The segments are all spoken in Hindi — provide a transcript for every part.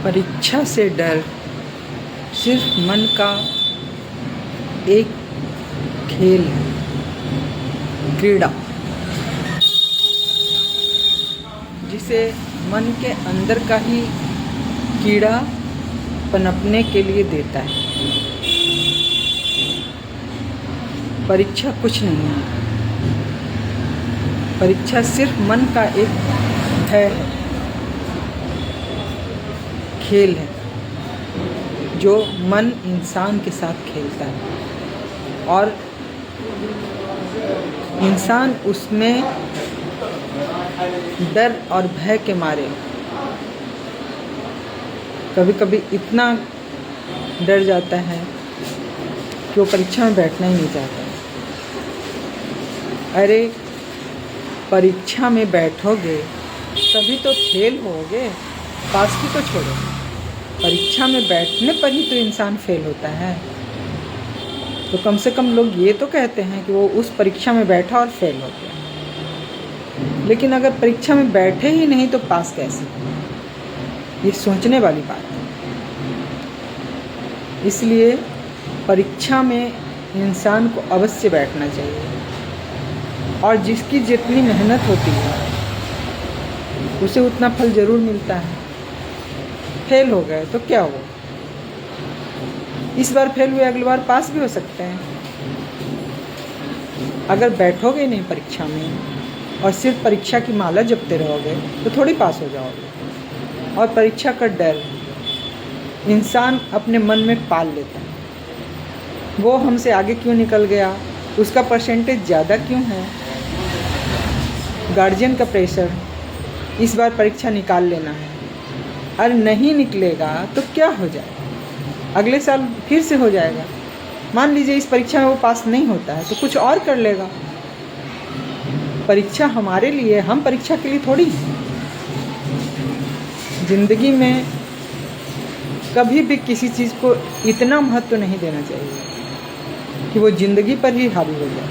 परीक्षा से डर सिर्फ मन का एक खेल है, क्रीड़ा, जिसे मन के अंदर का ही कीड़ा पनपने के लिए देता है। परीक्षा कुछ नहीं है, परीक्षा सिर्फ मन का एक भय है, खेल है जो मन इंसान के साथ खेलता है और इंसान उसमें डर और भय के मारे कभी कभी इतना डर जाता है कि वो परीक्षा में बैठना ही नहीं चाहता। अरे परीक्षा में बैठोगे तभी तो फेल होगे, पास की तो छोड़ो, परीक्षा में बैठने पर ही तो इंसान फेल होता है। तो कम से कम लोग ये तो कहते हैं कि वो उस परीक्षा में बैठा और फेल हो गया, लेकिन अगर परीक्षा में बैठे ही नहीं तो पास कैसे? ये सोचने वाली बात है। इसलिए परीक्षा में इंसान को अवश्य बैठना चाहिए और जिसकी जितनी मेहनत होती है उसे उतना फल ज़रूर मिलता है। फेल हो गए तो क्या हुआ, इस बार फेल हुए अगली बार पास भी हो सकते हैं। अगर बैठोगे नहीं परीक्षा में और सिर्फ परीक्षा की माला जपते रहोगे तो थोड़ी पास हो जाओगे। और परीक्षा का डर इंसान अपने मन में पाल लेता है। वो हमसे आगे क्यों निकल गया, उसका परसेंटेज ज़्यादा क्यों है, गार्जियन का प्रेशर, इस बार परीक्षा निकाल लेना है, अरे नहीं निकलेगा तो क्या हो जाएगा, अगले साल फिर से हो जाएगा। मान लीजिए इस परीक्षा में वो पास नहीं होता है तो कुछ और कर लेगा। परीक्षा हमारे लिए, हम परीक्षा के लिए थोड़ी। ज़िंदगी में कभी भी किसी चीज़ को इतना महत्व नहीं देना चाहिए कि वो ज़िंदगी पर ही हावी हो जाए,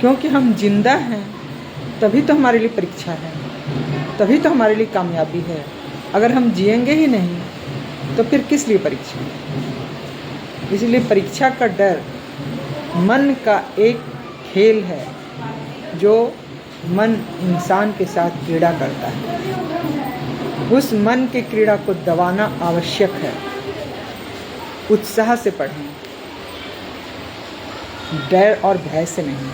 क्योंकि हम जिंदा हैं तभी तो हमारे लिए परीक्षा है, तभी तो हमारे लिए कामयाबी है। अगर हम जिएंगे ही नहीं तो फिर किस लिए परीक्षा? इसलिए परीक्षा का डर मन का एक खेल है जो मन इंसान के साथ क्रीड़ा करता है। उस मन के क्रीड़ा को दबाना आवश्यक है। उत्साह से पढ़ें, डर और भय से नहीं।